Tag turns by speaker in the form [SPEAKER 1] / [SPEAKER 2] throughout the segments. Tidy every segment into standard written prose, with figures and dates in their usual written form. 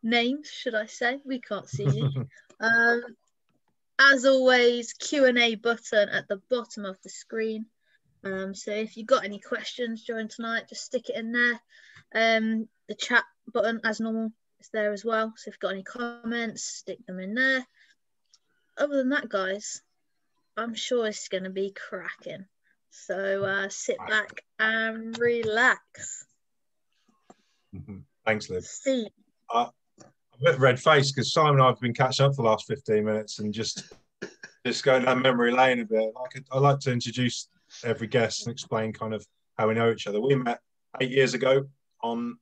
[SPEAKER 1] names, should I say? We can't see you. As always, Q&A button at the bottom of the screen. So if you've got any questions during tonight, just stick it in there. The chat button, as normal, is there as well. So if you've got any comments, stick them in there. Other than that, guys, I'm sure it's going to be cracking. So sit back and relax.
[SPEAKER 2] Thanks, Liv.
[SPEAKER 1] Steve.
[SPEAKER 2] I'm a bit red-faced because Simon and I have been catching up for the last 15 minutes and just going down memory lane a bit. I like to introduce every guest and explain kind of how we know each other. We met 8 years ago on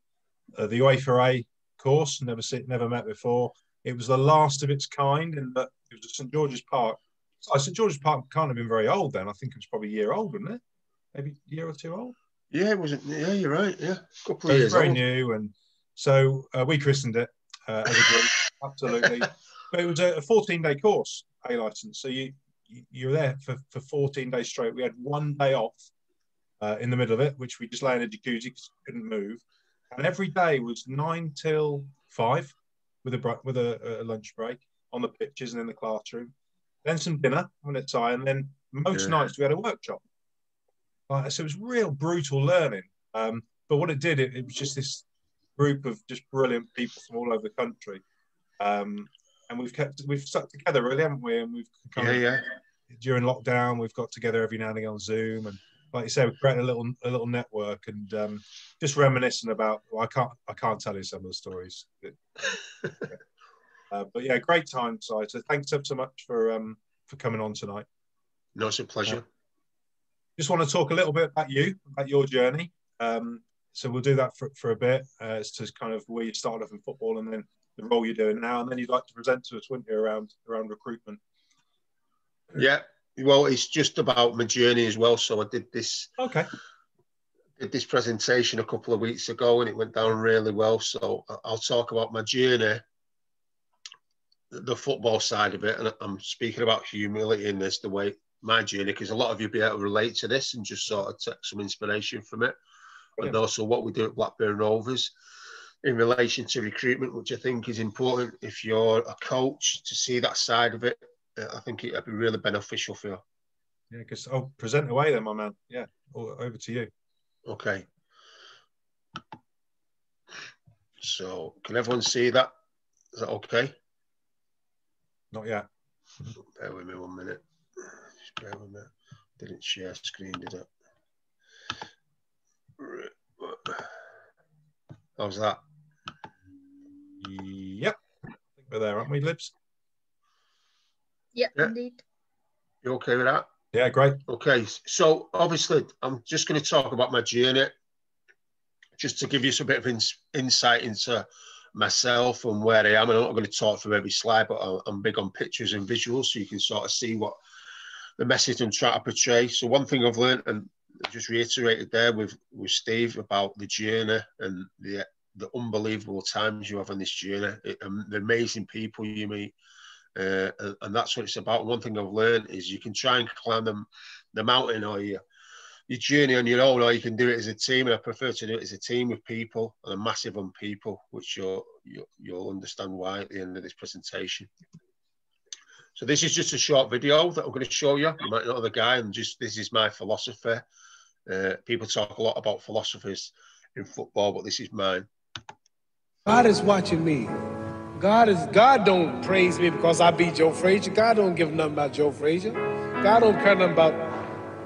[SPEAKER 2] the UEFA A course. Never met before. It was the last of its kind in that it was at St George's Park. So St George's Park can't have been very old then. I think it was probably a year old, wasn't it? Maybe a year or two old.
[SPEAKER 3] Yeah, it wasn't. Yeah, you're right. Yeah, a couple
[SPEAKER 2] of
[SPEAKER 3] years
[SPEAKER 2] very
[SPEAKER 3] old.
[SPEAKER 2] New, and so we christened it as a group. Absolutely, but it was a 14-day course, A license. So you were there for 14 days straight. We had 1 day off in the middle of it, which we just lay in a jacuzzi because we couldn't move. And every day was 9 till 5 with a lunch break on the pitches and in the classroom. Then some dinner when it's time, and then most nights we had a workshop. So it was real brutal learning. But what it did, it was just this group of just brilliant people from all over the country. And we've stuck together really, haven't we? And we've during lockdown, we've got together every now and again on Zoom, and like you say, we've created a little network, and just reminiscing about. Well, I can't tell you some of the stories. But yeah, great time, Si. So thanks so much for coming on tonight.
[SPEAKER 3] No, it's a pleasure.
[SPEAKER 2] Just want to talk a little bit about your journey. So we'll do that for a bit as to kind of where you started off in football and then the role you're doing now, and then you'd like to present to us, wouldn't you, around recruitment?
[SPEAKER 3] Yeah, well, it's just about my journey as well. So I did this.
[SPEAKER 2] Okay.
[SPEAKER 3] Did this presentation a couple of weeks ago, and it went down really well. So I'll talk about my journey, the football side of it, and I'm speaking about humility in this, the way my journey, because a lot of you be able to relate to this and just sort of take some inspiration from it. And also what we do at Blackburn Rovers in relation to recruitment, which I think is important if you're a coach to see that side of it. I think it'd be really beneficial for you.
[SPEAKER 2] Yeah, because I'll present away then, my man. Yeah, over to you.
[SPEAKER 3] Okay. So can everyone see that? Is that okay?
[SPEAKER 2] Not yet.
[SPEAKER 3] Bear with me 1 minute. Just bear with me. Didn't share screen, did it? How's that?
[SPEAKER 2] Yep. I think we're there, aren't we, Libs?
[SPEAKER 1] Yep, yeah. Indeed.
[SPEAKER 3] You okay with that?
[SPEAKER 2] Yeah, great.
[SPEAKER 3] Okay, so obviously I'm just going to talk about my journey, just to give you some bit of insight into myself and where I am. And I'm not going to talk through every slide, but I'm big on pictures and visuals, so you can sort of see what the message I'm trying to portray. So one thing I've learned, and just reiterated there with Steve, about the journey and the unbelievable times you have on this journey, the amazing people you meet, and that's what it's about. One thing I've learned is you can try and climb the mountain or your journey on your own, or you can do it as a team, and I prefer to do it as a team with people, and a massive on people, which you'll understand why at the end of this presentation. So this is just a short video that I'm going to show you. You might know the guy, and just this is my philosophy. People talk a lot about philosophies in football, but this is mine.
[SPEAKER 4] God is watching me. God don't praise me because I beat Joe Frazier. God don't give nothing about Joe Frazier. God don't care nothing about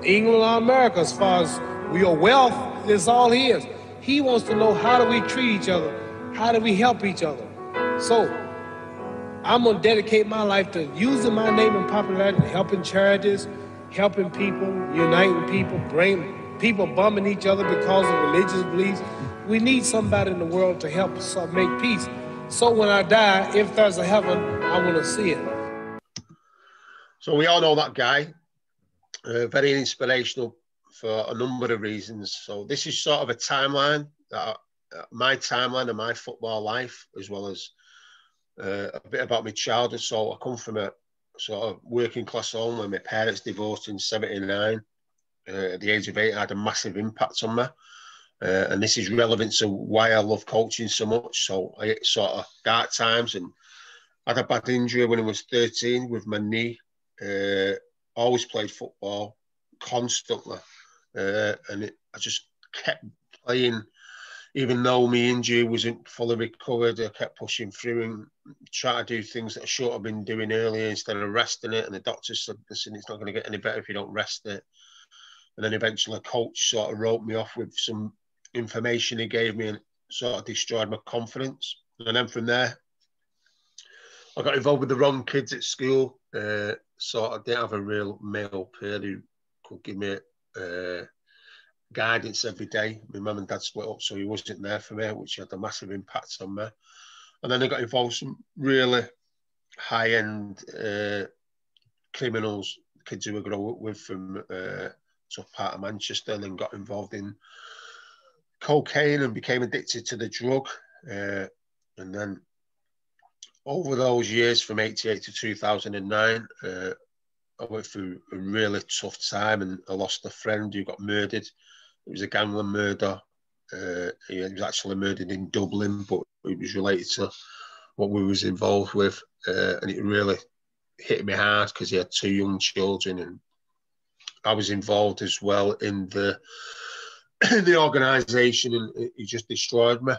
[SPEAKER 4] England or America as far as your wealth. It's all his. He wants to know, how do we treat each other? How do we help each other? So I'm going to dedicate my life to using my name and popularity, helping charities, helping people, uniting people, bringing people bumming each other because of religious beliefs. We need somebody in the world to help us make peace. So when I die, if there's a heaven, I want to see it.
[SPEAKER 3] So we all know that guy. Very inspirational for a number of reasons. So this is sort of a timeline, my timeline of my football life, as well as a bit about my childhood. So I come from a sort of working class home where my parents divorced in '79. At the age of 8, it had a massive impact on me. And this is relevant to why I love coaching so much. So I hit sort of dark times and had a bad injury when I was 13 with my knee. Always played football constantly. I just kept playing, even though my injury wasn't fully recovered. I kept pushing through and trying to do things that I should have been doing earlier instead of resting it. And the doctor said, listen, it's not going to get any better if you don't rest it. And then eventually a coach sort of wrote me off with some information he gave me and sort of destroyed my confidence. And then from there, I got involved with the wrong kids at school. Sort of didn't have a real male peer who could give me guidance every day. My mum and dad split up, so he wasn't there for me, which had a massive impact on me. And then I got involved with some really high-end criminals, kids who I grew up with from tough part of Manchester, and then got involved in cocaine and became addicted to the drug. And then over those years, from 88 to 2009, I went through a really tough time, and I lost a friend who got murdered. It was a gangland murder. He was actually murdered in Dublin, but it was related to what we was involved with. And it really hit me hard because he had 2 young children, and I was involved as well in the organisation, and he just destroyed me.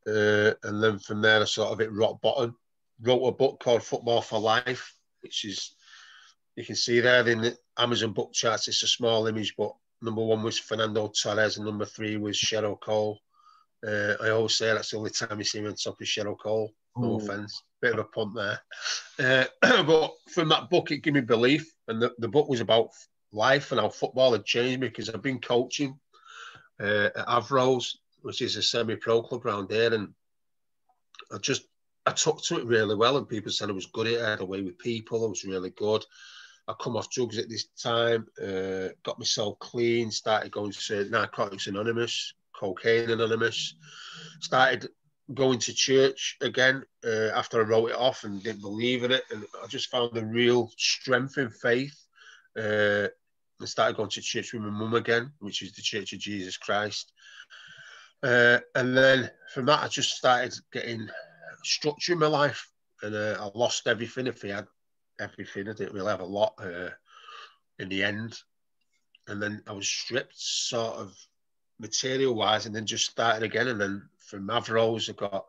[SPEAKER 3] And then from there, I sort of hit rock bottom. Wrote a book called Football for Life, which is, you can see there in the Amazon book charts. It's a small image, but number 1 was Fernando Torres and number 3 was Cheryl Cole. I always say that's the only time you see me on top of Cheryl Cole. No offence, bit of a punt there. But from that book, it gave me belief, and the book was about life and how football had changed me, because I've been coaching at Avros, which is a semi-pro club around here, and I took to it really well, and people said I was good at it. I had a way with people. I was really good. I come off drugs at this time, got myself clean, started going to Narcotics Anonymous, Cocaine Anonymous, started going to church again after I wrote it off and didn't believe in it. And I just found a real strength in faith. I started going to church with my mum again, which is the Church of Jesus Christ. And then from that, I just started getting structure in my life, and I lost everything. If I had everything, I didn't really have a lot in the end. And then I was stripped sort of material wise, and then just started again. And then from Avros, I got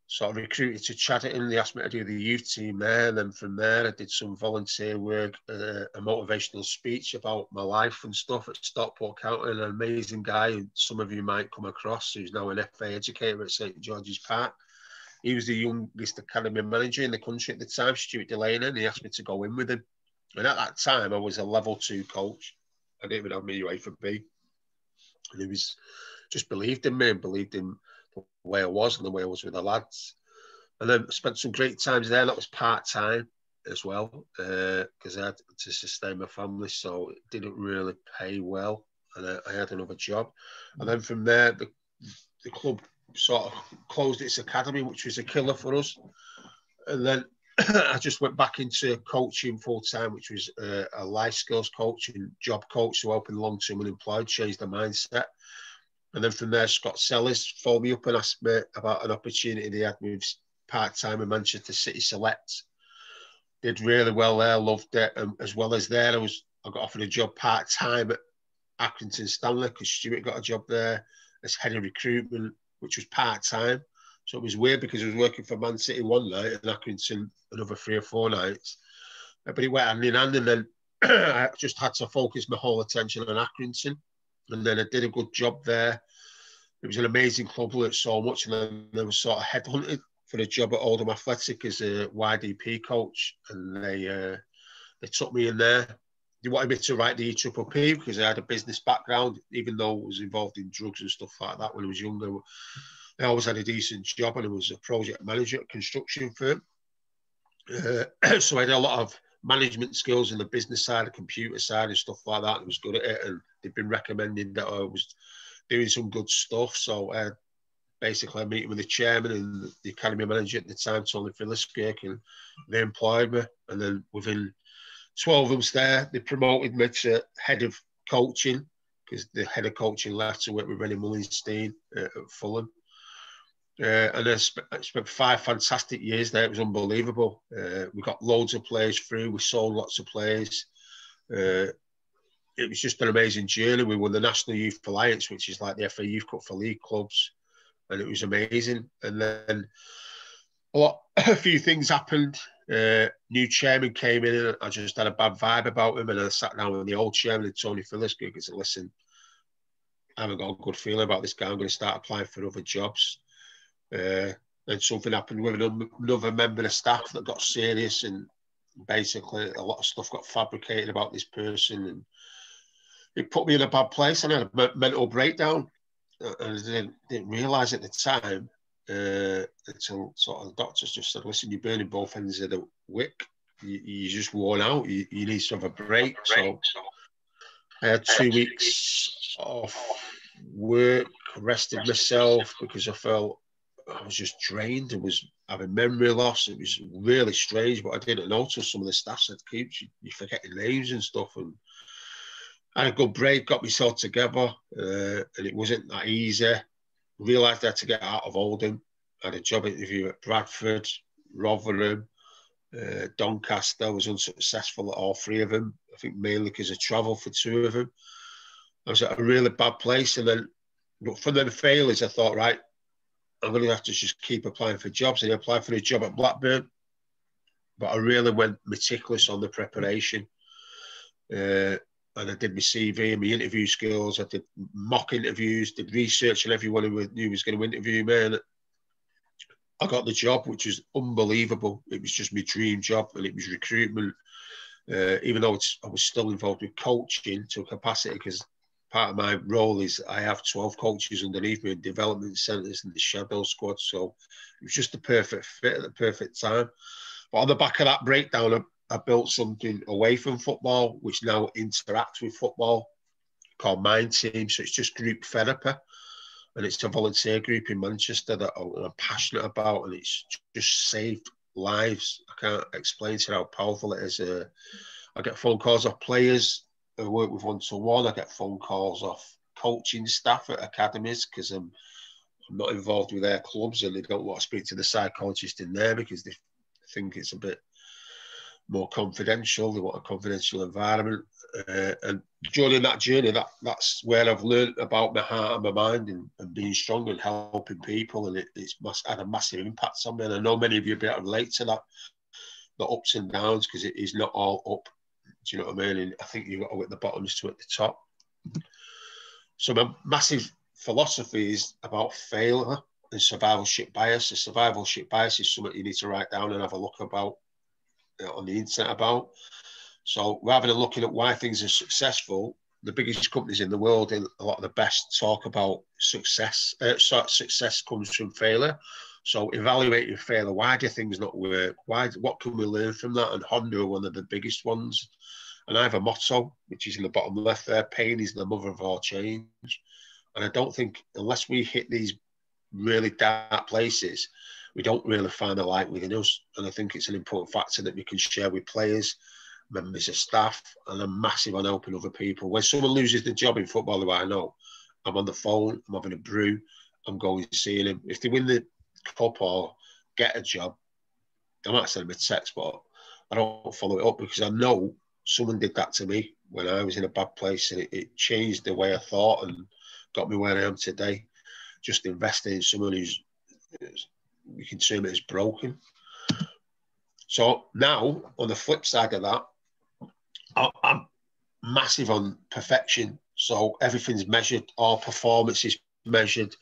[SPEAKER 3] sort of recruited to Chadderton. They asked me to do the youth team there. And then from there, I did some volunteer work, a motivational speech about my life and stuff at Stockport County. An amazing guy who some of you might come across, who's now an FA educator at St George's Park. He was the youngest academy manager in the country at the time, Stuart Delaney, and he asked me to go in with him. And at that time, I was a level 2 coach. I didn't even have my UEFA B. And he was just believed in me and believed in the way I was and the way I was with the lads. And then I spent some great times there. That was part-time as well, because I had to sustain my family, so it didn't really pay well. And I had another job. And then from there, the club sort of closed its academy, which was a killer for us. And then I just went back into coaching full-time, which was a life skills coach and job coach, so helping long-term unemployed change their mindset. And then from there, Scott Sellers phoned me up and asked me about an opportunity they had with part-time in Manchester City Select. Did really well there, loved it. And as well as there, I got offered a job part-time at Accrington Stanley, because Stuart got a job there as head of recruitment, which was part-time. So it was weird because I was working for Man City one night and Accrington another 3 or 4 nights. But it went hand in hand, and then I just had to focus my whole attention on Accrington. And then I did a good job there. It was an amazing club, learned so much, and then I was sort of headhunted for a job at Oldham Athletic as a YDP coach, and they took me in there. They wanted me to write the EPPP because I had a business background, even though I was involved in drugs and stuff like that when I was younger. I always had a decent job, and I was a project manager at a construction firm. So I had a lot of management skills in the business side, the computer side and stuff like that. I was good at it, and they've been recommending that I was doing some good stuff. So basically, a meeting with the chairman and the academy manager at the time, Tony Philliskirk, and they employed me. And then within 12 months there, they promoted me to head of coaching, because the head of coaching left to work with Rennie Mullenstein at Fulham. And I spent 5 fantastic years there. It was unbelievable. We got loads of players through. We sold lots of players. It was just an amazing journey. We won the National Youth Alliance, which is like the FA Youth Cup for league clubs. And it was amazing. And then a few things happened. New chairman came in and I just had a bad vibe about him. And I sat down with the old chairman, Tony Phillips, and said, listen, I haven't got a good feeling about this guy. I'm going to start applying for other jobs. And something happened with another member of staff that got serious, and basically a lot of stuff got fabricated about this person, and it put me in a bad place. And I had a mental breakdown, and I didn't realise at the time until sort of the doctors just said, listen, you're burning both ends of the wick. You're just worn out. You need to have a break. So I had 2 weeks off work, rested myself because I felt I was just drained. I was having memory loss. It was really strange, but I didn't notice. Some of the staff said, "Keeps you forgetting names and stuff." And I had a good break, got myself together, and it wasn't that easy. Realised I had to get out of Oldham. I had a job interview at Bradford, Rotherham, Doncaster. I was unsuccessful at all 3 of them. I think mainly because I travelled for 2 of them. I was at a really bad place, and then, but from the failures, I thought, right, I'm going to have to just keep applying for jobs. And I applied for a job at Blackburn, but I really went meticulous on the preparation. And I did my CV and my interview skills. I did mock interviews, did research on everyone who knew was going to interview me. And I got the job, which was unbelievable. It was just my dream job, and it was recruitment. Even though I was still involved with coaching to a capacity, because part of my role is I have 12 coaches underneath me in development centres and the shadow squad. So it was just the perfect fit at the perfect time. But on the back of that breakdown, I built something away from football, which now interacts with football, called Mind Team. So it's just group therapy. And it's a volunteer group in Manchester that I'm passionate about. And it's just saved lives. I can't explain to you how powerful it is. I get phone calls off players I work with one-to-one. I get phone calls off coaching staff at academies because I'm not involved with their clubs, and they don't want to speak to the psychologist in there because they think it's a bit more confidential. They want a confidential environment. And during that journey, that's where I've learned about my heart and my mind and being strong and helping people. And it's had a massive impact on me. And I know many of you will be able to relate to that, the ups and downs, because it is not all up. Do you know what I mean? And I think you've got to work the bottoms to at the top. So my massive philosophy is about failure and survivalship bias. The survivalship bias is something you need to write down and have a look about on the internet about. So rather than looking at why things are successful, the biggest companies in the world and a lot of the best talk about success. Success comes from failure. So evaluate your failure. Why do things not work? What can we learn from that? And Honda are one of the biggest ones. And I have a motto, which is in the bottom left there: pain is the mother of all change. And I don't think, unless we hit these really dark places, we don't really find the light within us. And I think it's an important factor that we can share with players, members of staff, and I'm massive on helping other people. When someone loses their job in football, who I know, I'm on the phone, I'm having a brew, I'm going and seeing them. If they win the cup or get a job, I might send them a text, but I don't follow it up because I know someone did that to me when I was in a bad place, and it changed the way I thought and got me where I am today. Just investing in someone who's, we can term it as broken. So now, on the flip side of that, I'm massive on perfection. So everything's measured, all performance is measured.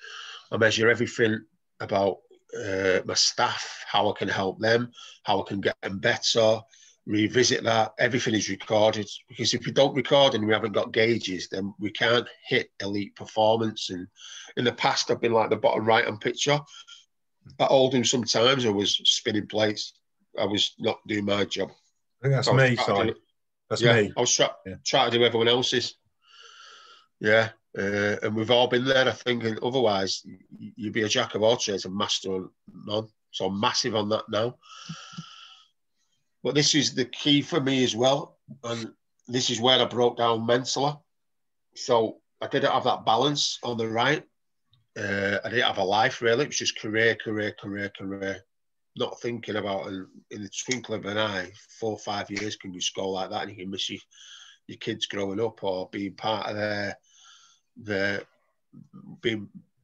[SPEAKER 3] I measure everything about my staff, how I can help them, how I can get them better, revisit that. Everything is recorded, because if we don't record and we haven't got gauges, then we can't hit elite performance. And in the past, I've been like the bottom right-hand picture. At Oldham, sometimes I was spinning plates. I was not doing my job.
[SPEAKER 2] I think that's me, Si. That's me.
[SPEAKER 3] I was trying to do everyone else's. Yeah. And we've all been there, I think. And otherwise, you'd be a jack of all trades and master on none. So I'm massive on that now. But this is the key for me as well. And this is where I broke down mentally. So I didn't have that balance on the right. I didn't have a life really. It was just career. Not thinking about, and in the twinkle of an eye, 4 or 5 years can just go like that, and you can miss your kids growing up or being part of their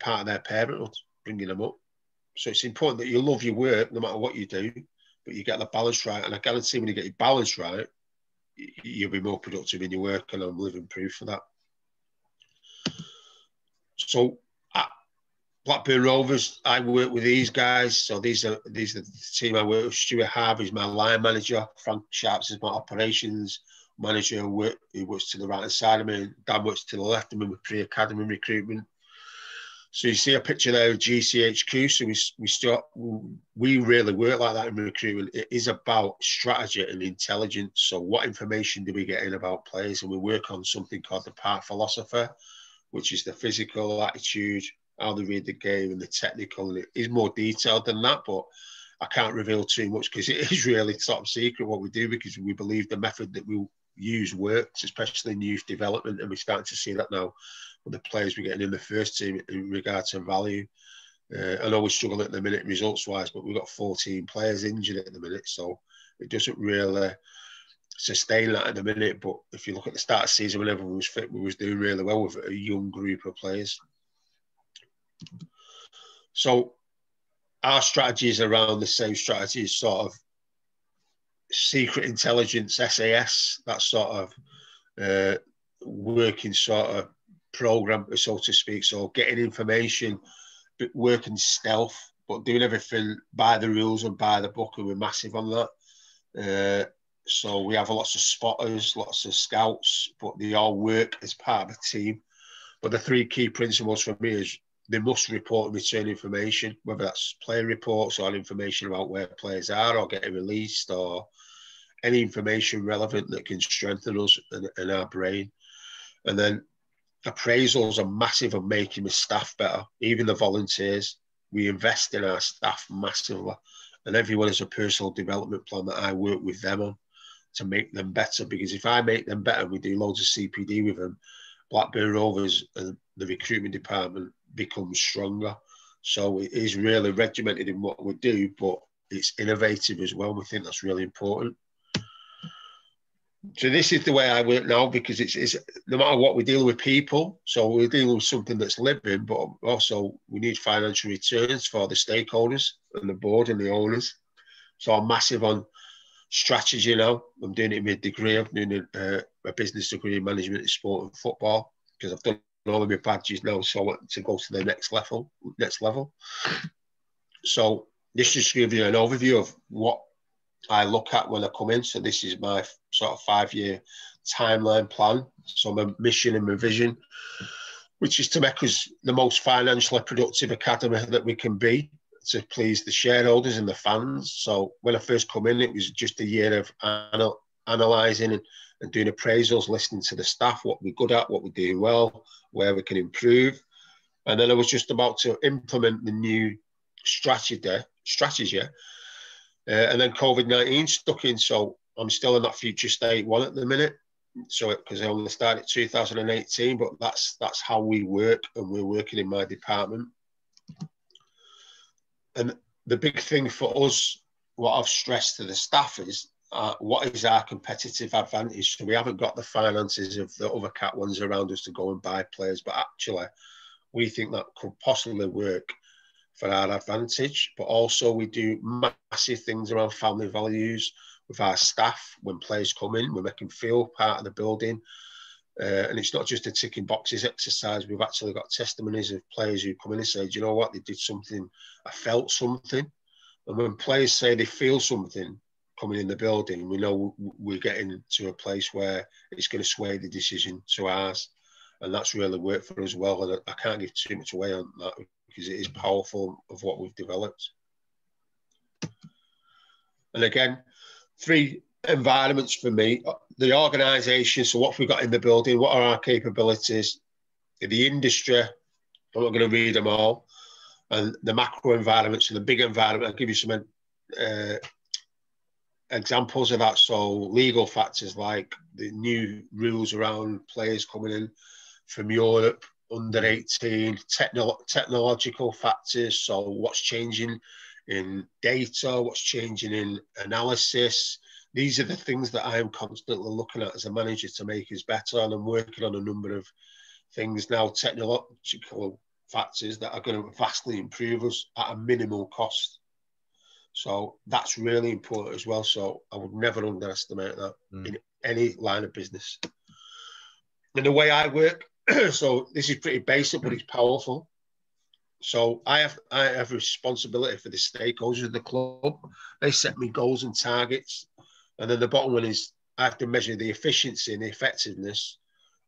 [SPEAKER 3] parenthood, bringing them up. So it's important that you love your work no matter what you do, but you get the balance right. And I guarantee when you get your balance right, you'll be more productive in your work, and I'm living proof for that. So at Blackburn Rovers, I work with these guys. So these are the team I work with. Stuart Harvey's my line manager. Frank Sharps is my operations manager who works to the right hand side of me. Dan works to the left of me with pre-academy recruitment. So you see a picture there of GCHQ. So we really work like that in recruitment. It is about strategy and intelligence. So what information do we get in about players? And we work on something called the Park Philosopher, which is the physical attitude, how they read the game, and the technical. And it is more detailed than that, but I can't reveal too much because it is really top secret what we do, because we believe the method that we use works, especially in youth development, and we're starting to see that now with the players we're getting in the first team in regard to value. I know we're struggling at the minute results-wise, but we've got 14 players injured at the minute, so it doesn't really sustain that at the minute. But if you look at the start of the season, when everyone was fit, we was doing really well with a young group of players. So our strategy is around the same strategy as sort of secret intelligence, SAS, that sort of working sort of program, so to speak. So getting information, but working stealth, but doing everything by the rules and by the book, and we're massive on that. So we have lots of spotters, lots of scouts, but they all work as part of a team. But the 3 key principles for me is they must report and return information, whether that's player reports or information about where players are or getting released, or any information relevant that can strengthen us and our brain. And then appraisals are massive on making the staff better, even the volunteers. We invest in our staff massively, and everyone has a personal development plan that I work with them on to make them better. Because if I make them better, we do loads of CPD with them, Blackburn Rovers and the recruitment department becomes stronger. So it is really regimented in what we do, but it's innovative as well. We think that's really important. So this is the way I work now, because it's no matter what, we're dealing with people. So we're dealing with something that's living, but also we need financial returns for the stakeholders and the board and the owners. So I'm massive on strategy now. I'm doing it in my degree. I'm doing a business degree in management in sport and football, because I've done all of my badges now, so I want to go to the next level. So this just gives you an overview of what I look at when I come in. So this is my sort of 5-year timeline plan. So my mission and my vision, which is to make us the most financially productive academy that we can be, to please the shareholders and the fans. So when I first come in, it was just a year of analysing and doing appraisals, listening to the staff, what we're good at, what we're doing well, where we can improve. And then I was just about to implement the new strategy. And then COVID-19 stuck in. So I'm still in that future state 1 at the minute. So because I only started 2018, but that's how we work, and we're working in my department. And the big thing for us, what I've stressed to the staff is, what is our competitive advantage? So we haven't got the finances of the other Cat ones around us to go and buy players, but actually we think that could possibly work for our advantage. But also we do massive things around family values with our staff. When players come in, we make them feel part of the building. And it's not just a ticking boxes exercise. We've actually got testimonies of players who come in and say, do you know what, they did something, I felt something. And when players say they feel something coming in the building, we know we're getting to a place where it's going to sway the decision to ours. And that's really worked for us well. And I can't give too much away on that, because it is powerful of what we've developed. And again, 3 environments for me: the organisation, so what have we got in the building, what are our capabilities, the industry, I'm not going to read them all, and the macro environment, so the big environment. I'll give you some examples of that. So legal factors like the new rules around players coming in, from Europe, under 18, technological factors. So what's changing in data, what's changing in analysis. These are the things that I am constantly looking at as a manager to make us better. And I'm working on a number of things now, technological factors that are going to vastly improve us at a minimal cost. So that's really important as well. So I would never underestimate that in any line of business. And the way I work, so this is pretty basic, but it's powerful. So I have responsibility for the stakeholders of the club. They set me goals and targets. And then the bottom one is I have to measure the efficiency and the effectiveness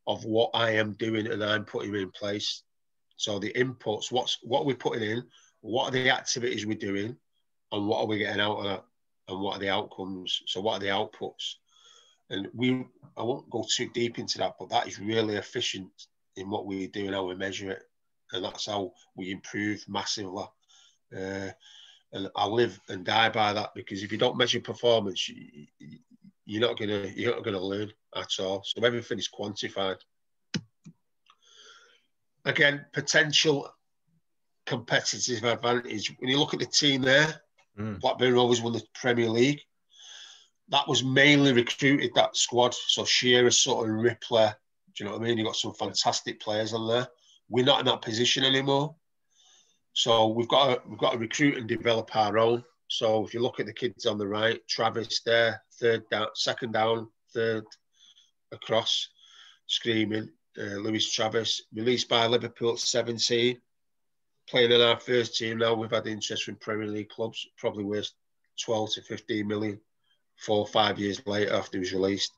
[SPEAKER 3] of what I am doing and I'm putting in place. So the inputs, what are we putting in, what are the activities we're doing, and what are we getting out of that, and what are the outcomes? So what are the outputs? And I won't go too deep into that, but that is really efficient in what we do and how we measure it. And that's how we improve massively. And I live and die by that, because if you don't measure performance, you're not gonna learn at all. So everything is quantified. Again, potential competitive advantage. When you look at the team there, Blackburn Rovers won the Premier League. That was mainly recruited, that squad. So Shearer, Sutton, Ripley. Do you know what I mean? You've got some fantastic players on there. We're not in that position anymore. So we've got to recruit and develop our own. So if you look at the kids on the right, Travis there, second down, third across, screaming. Lewis Travis, released by Liverpool at 17, playing in our first team now. We've had interest from Premier League clubs, probably worth 12 to 15 million, 4 or 5 years later after he was released.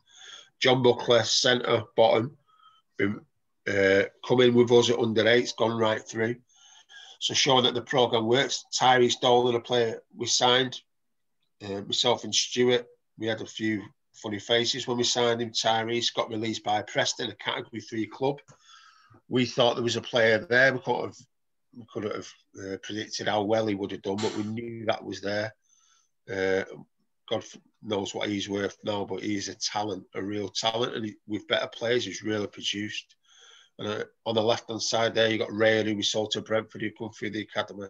[SPEAKER 3] John Buckley, centre, bottom, been coming with us at under 8s, gone right through. So showing that the programme works. Tyrese Dolan, a player we signed, myself and Stuart, we had a few funny faces when we signed him. Tyrese got released by Preston, a Category 3 club. We thought there was a player there. We could have predicted how well he would have done, but we knew that was there. God knows what he's worth now, but he's a talent, a real talent, and with better players, he's really produced. And on the left-hand side there, you got Ray, who we sold to Brentford, who come through the academy.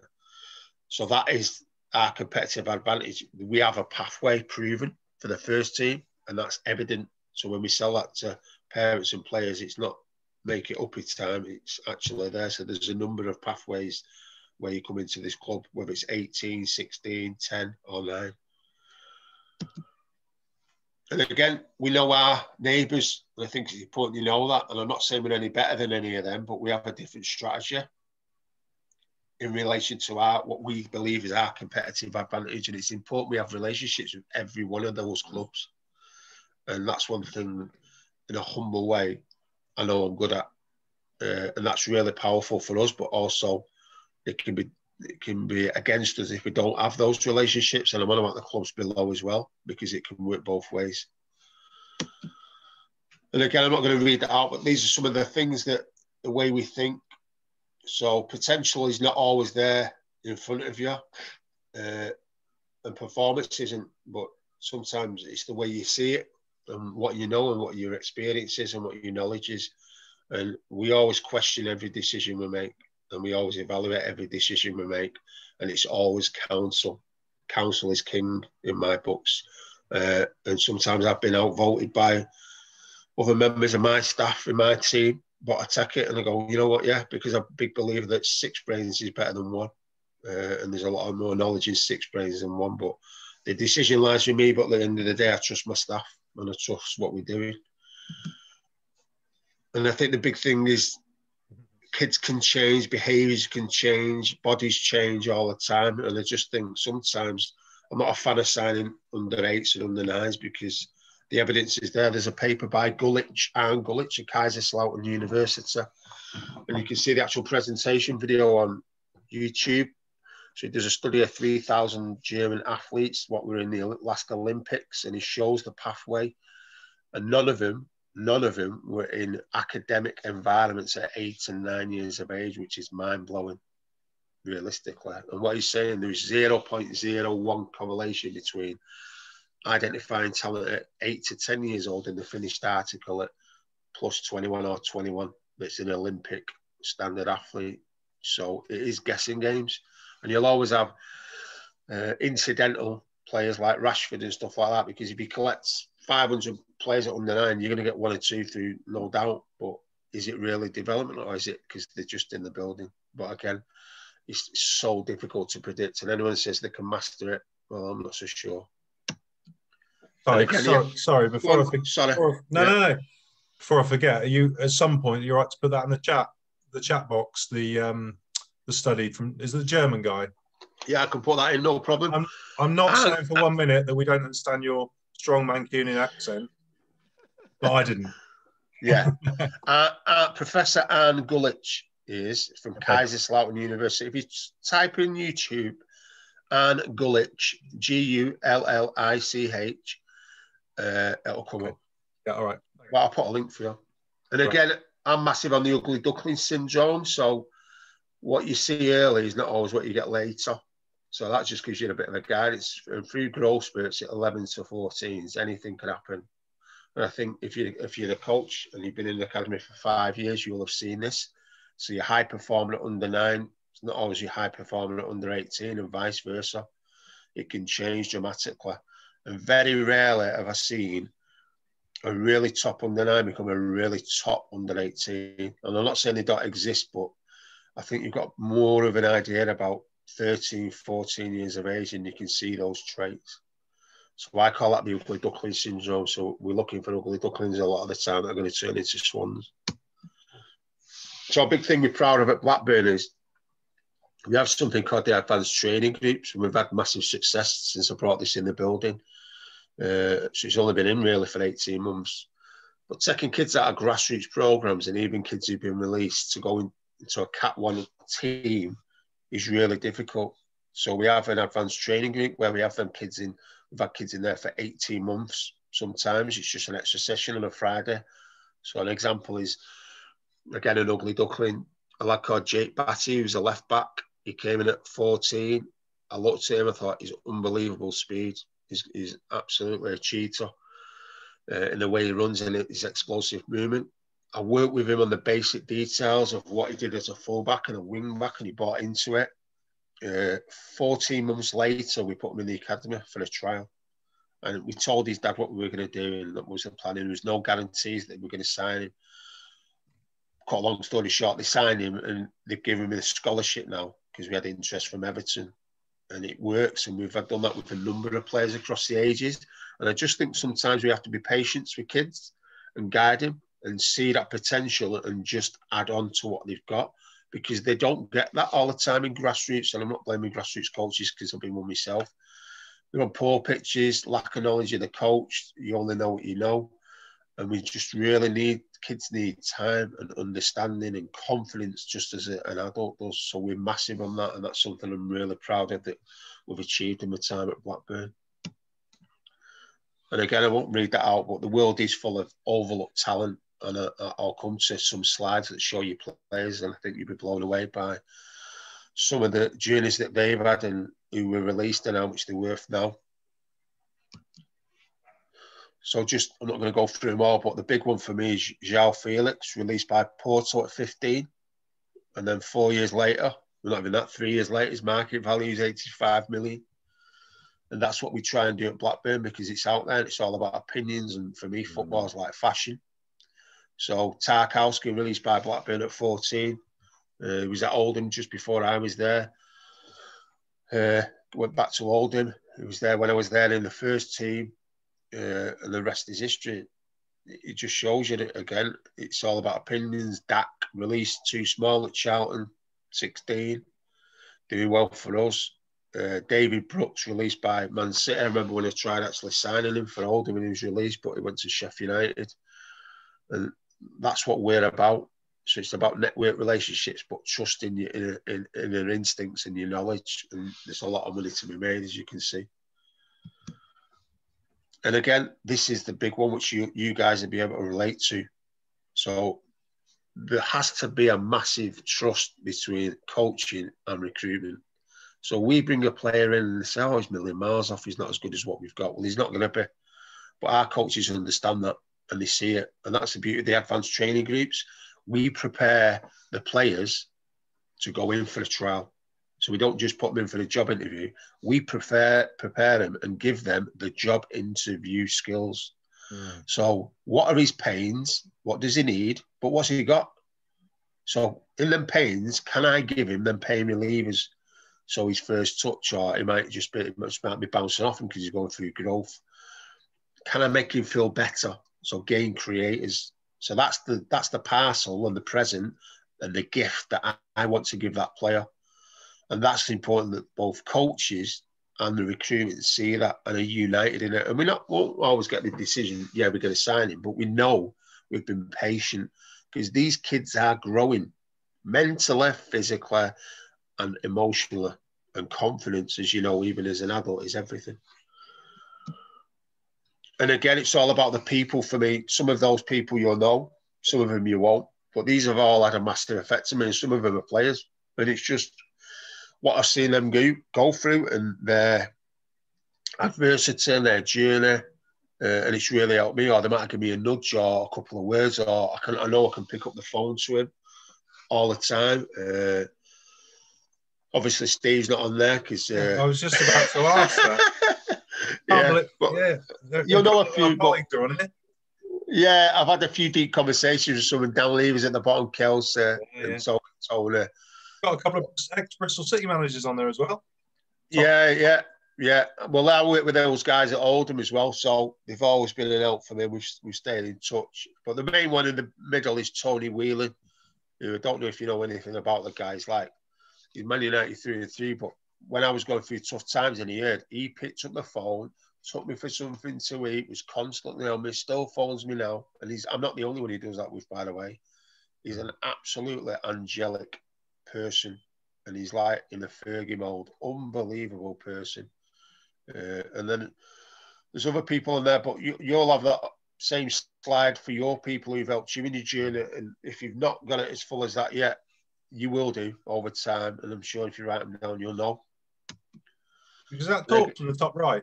[SPEAKER 3] So that is our competitive advantage. We have a pathway proven for the first team, and that's evident. So when we sell that to parents and players, it's not make it up each time, it's actually there. So there's a number of pathways where you come into this club, whether it's 18, 16, 10 or 9. And again, we know our neighbours, and I think it's important you know that, and I'm not saying we're any better than any of them, but we have a different strategy in relation to what we believe is our competitive advantage, and it's important we have relationships with every one of those clubs. And that's one thing, in a humble way, I know I'm good at. And that's really powerful for us, but also it can be against us if we don't have those relationships. And I'm on about the clubs below as well, because it can work both ways. And again, I'm not going to read that out, but these are some of the things that the way we think. So potential is not always there in front of you, and performance isn't, but sometimes it's the way you see it and what you know and what your experience is and what your knowledge is. And we always question every decision we make, and we always evaluate every decision we make, and it's always counsel. Counsel is king in my books. And sometimes I've been outvoted by other members of my staff in my team, but I take it and I go, you know what, yeah, because I'm a big believer that 6 brains is better than 1. And there's a lot of more knowledge in 6 brains than 1, but the decision lies with me. But at the end of the day, I trust my staff and I trust what we're doing. And I think the big thing is kids can change, behaviours can change, bodies change all the time. And I just think sometimes I'm not a fan of signing under 8s and under 9s because the evidence is there. There's a paper by Aaron Gullich at Kaiserslautern University. And you can see the actual presentation video on YouTube. So there's a study of 3,000 German athletes, what were in the last Olympics, and he shows the pathway. And none of them were in academic environments at 8 and 9 years of age, which is mind-blowing, realistically. And what he's saying, there's 0.01 correlation between identifying talent at 8 to 10 years old in the finished article at plus 21 or 21 that's an Olympic standard athlete. So it is guessing games. And you'll always have incidental players like Rashford and stuff like that, because if you collect 500 players at under 9, you're going to get 1 or 2 through, no doubt. But is it really development, or is it because they're just in the building? But again, it's so difficult to predict. And anyone says they can master it, well, I'm not so sure.
[SPEAKER 2] Sorry,
[SPEAKER 3] again,
[SPEAKER 2] sorry. Before I forget,
[SPEAKER 3] sorry.
[SPEAKER 2] No. Before I forget, you at some point you're right to put that in the chat box. The study from, is it the German guy?
[SPEAKER 3] Yeah, I can put that in, no problem.
[SPEAKER 2] I'm not saying for 1 minute that we don't understand your strong Mancunian accent, but I didn't.
[SPEAKER 3] Yeah. Professor Anne Gullich is from Kaiserslautern University. If you type in YouTube, Anne Gullich, Gullich, it'll come up.
[SPEAKER 2] Yeah, all right.
[SPEAKER 3] Well, I'll put a link for you. And again, I'm massive on the ugly duckling syndrome. So what you see early is not always what you get later. So that just gives you a bit of a guide. It's through growth spurts at 11 to 14s, anything can happen. And I think if you're the coach and you've been in the academy for 5 years, you'll have seen this. So you're high performing at under 9. It's not always you're high performing at under 18, and vice versa. It can change dramatically. And very rarely have I seen a really top under 9 become a really top under 18. And I'm not saying they don't exist, but I think you've got more of an idea about 13, 14 years of age, and you can see those traits. So I call that the ugly duckling syndrome. So we're looking for ugly ducklings a lot of the time that are going to turn into swans. So a big thing we're proud of at Blackburn is we have something called the advanced training groups, and we've had massive success since I brought this in the building. So it's only been in really for 18 months. But taking kids out of grassroots programs, and even kids who've been released, to go into a Cat 1 team is really difficult. So we have an advanced training group where we have them kids in. We've had kids in there for 18 months. Sometimes it's just an extra session on a Friday. So an example is, again, an ugly duckling, a lad called Jake Batty, who's a left back. He came in at 14. I looked at him, I thought he's unbelievable speed. He's absolutely a cheater in the way he runs and his explosive movement. I worked with him on the basic details of what he did as a fullback and a wing back, and he bought into it. 14 months later, we put him in the academy for a trial. And we told his dad what we were going to do, and that was the plan. And there was no guarantees that we were going to sign him. Cut a long story short, they signed him, and they've given him a scholarship now because we had interest from Everton. And it works, and we've done that with a number of players across the ages. And I just think sometimes we have to be patient with kids and guide them and see that potential and just add on to what they've got, because they don't get that all the time in grassroots. And I'm not blaming grassroots coaches because I've been one myself. They're on poor pitches, lack of knowledge of the coach. You only know what you know. And we just really kids need time and understanding and confidence just as an adult does. So we're massive on that. And that's something I'm really proud of that we've achieved in my time at Blackburn. And again, I won't read that out, but the world is full of overlooked talent. And I'll come to some slides that show you players, and I think you'll be blown away by some of the journeys that they've had and who were released and how much they're worth now. So I'm not going to go through them all, but the big one for me is João Felix, released by Porto at 15. And then 4 years later, we're not even that, 3 years later, his market value is 85 million. And that's what we try and do at Blackburn, because it's out there and it's all about opinions. And for me, football is like fashion. So Tarkowski, released by Blackburn at 14. He was at Oldham just before I was there. Went back to Oldham. He was there when I was there in the first team. And the rest is history. It just shows you that, again, it's all about opinions. Dak, released too small at Charlton, 16. Doing well for us. David Brooks, released by Man City. I remember when I tried actually signing him for Oldham when he was released, but he went to Sheffield United. And that's what we're about. So it's about network relationships, but trusting you in your instincts and your knowledge. And there's a lot of money to be made, as you can see. And again, this is the big one which you guys will be able to relate to. So there has to be a massive trust between coaching and recruitment. So we bring a player in and they say, oh, he's a million miles off. He's not as good as what we've got. Well, he's not going to be. But our coaches understand that and they see it. And that's the beauty of the advanced training groups. we prepare the players to go in for a trial. So we don't just put them in for the job interview. We prepare them and give them the job interview skills. So what are his pains? What does he need? But what's he got? So in them pains, can I give him them pain relievers? So his first touch, or he might just be bouncing off him because he's going through growth. Can I make him feel better? So gain creators. So that's the parcel and the present and the gift that I want to give that player. And that's important that both coaches and the recruitment see that and are united in it. And won't always get the decision, yeah, we're going to sign him, but we know we've been patient because these kids are growing mentally, physically, and emotionally. And confidence, as you know, even as an adult, is everything. And again, it's all about the people for me. Some of those people you'll know, some of them you won't. But these have all had a massive effect on me, and some of them are players. And it's just what I've seen them go through and their adversity and their journey. And it's really helped me. Or they might give me a nudge or a couple of words, or I know I can pick up the phone to him all the time. Obviously, Steve's not on there because...
[SPEAKER 2] I was just about to ask that.
[SPEAKER 3] You'll know a few. But, yeah, I've had a few deep conversations with some Dan Levers at the bottom, Kels, and so on.
[SPEAKER 2] Got a couple of ex-Bristol City managers on there as well.
[SPEAKER 3] Yeah. Well, I work with those guys at Oldham as well, so they've always been an help for me. We've stayed in touch. But the main one in the middle is Tony Whelan, who I don't know if you know anything about the guy. He's Man United through and through, but when I was going through tough times in the year, he picked up the phone, took me for something to eat, was constantly on me, still phones me now. And I'm not the only one he does that with, by the way. He's an absolutely angelic person, and he's like in the Fergie mode, unbelievable person. And then there's other people in there, but you'll have that same slide for your people who've helped you in your journey. And if you've not got it as full as that yet, you will do over time. And I'm sure if you write them down, you'll know.
[SPEAKER 2] Is that talk from the top right?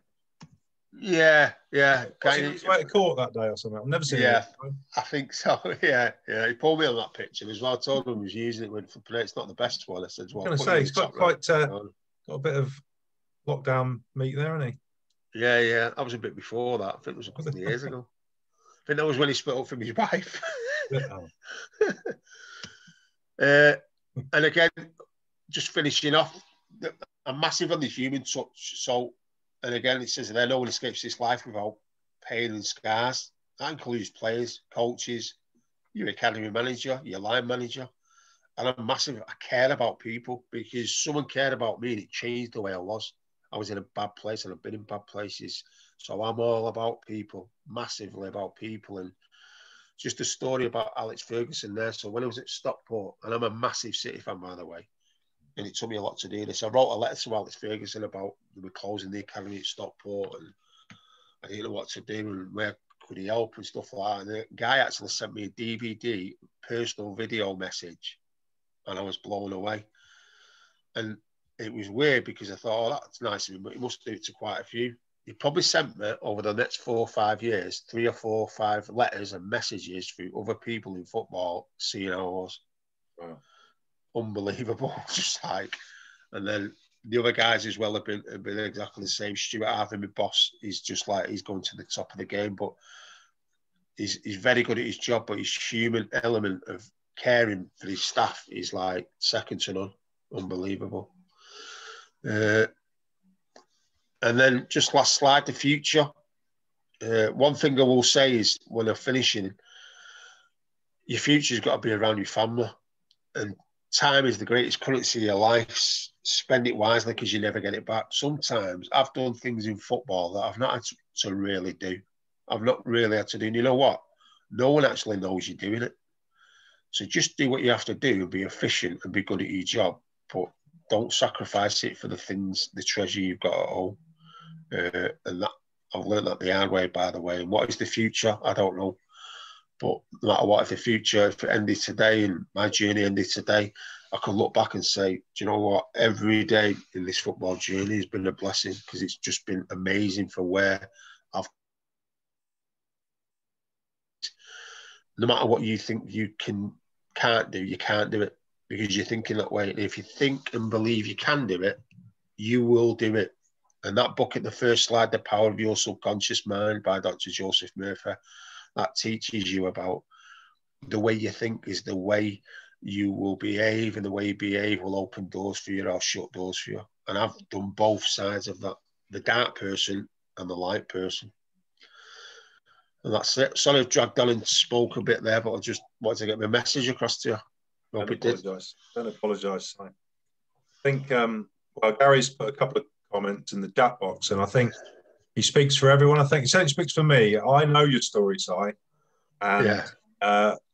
[SPEAKER 3] Yeah.
[SPEAKER 2] Was he on his way to court that day or something? I've never seen it.
[SPEAKER 3] I think so. Yeah. He pulled me on that picture as well. I told him he was using it when it's not the best one. I said, well,
[SPEAKER 2] I was going to say, he's got got a bit of lockdown meat there, hasn't
[SPEAKER 3] he? Yeah. That was a bit before that. I think it was a couple of years ago. I think that was when he split up from his wife. And again, just finishing off, I'm massive on the human touch. So, and again, it says there, no one escapes this life without pain and scars. That includes players, coaches, your academy manager, your line manager. And I'm massive. I care about people because someone cared about me and it changed the way I was. I was in a bad place and I've been in bad places. So I'm all about people, massively about people. And just a story about Alex Ferguson there. So when I was at Stockport, and I'm a massive City fan, by the way, and it took me a lot to do this. I wrote a letter to Alex Ferguson about we were closing the academy at Stockport and I didn't know what to do and where could he help and stuff like that. And the guy actually sent me a DVD, personal video message, and I was blown away. And it was weird because I thought, oh, that's nice of him, but he must do it to quite a few. He probably sent me over the next 4 or 5 years, 3 or 4 or 5 letters and messages through other people in football seeing how I was. Wow. Unbelievable, just like. And then the other guys as well have been exactly the same. Stuart Arthur, my boss, he's just like, he's going to the top of the game, but he's very good at his job, but his human element of caring for his staff is like second to none. Unbelievable. And then just last slide, the future. One thing I will say is when I'm finishing, your future's got to be around your family. And time is the greatest currency of your life. Spend it wisely because you never get it back. Sometimes I've done things in football that I've not had to really do. I've not really had to do. And you know what? No one actually knows you're doing it. So just do what you have to do and be efficient and be good at your job. But don't sacrifice it for the things, the treasure you've got at home. And that I've learned that the hard way, by the way. And what is the future? I don't know. But no matter what, if the future, if it ended today and my journey ended today, I can look back and say, do you know what? Every day in this football journey has been a blessing because it's just been amazing for where I've. No matter what you think you can can't do, you can't do it because you're thinking that way. And if you think and believe you can do it, you will do it. And that book at the first slide, The Power of Your Subconscious Mind by Dr. Joseph Murphy, that teaches you about the way you think is the way you will behave, and the way you behave will open doors for you or shut doors for you. And I've done both sides of that, the dark person and the light person. And that's it. Sorry I've dragged on and spoke a bit there, but I just wanted to get my message across to you.
[SPEAKER 2] Don't apologise. Don't apologise. I think, well, Gary's put a couple of comments in the chat box, and I think he speaks for everyone. I think he certainly speaks for me. I know your story, Si. And,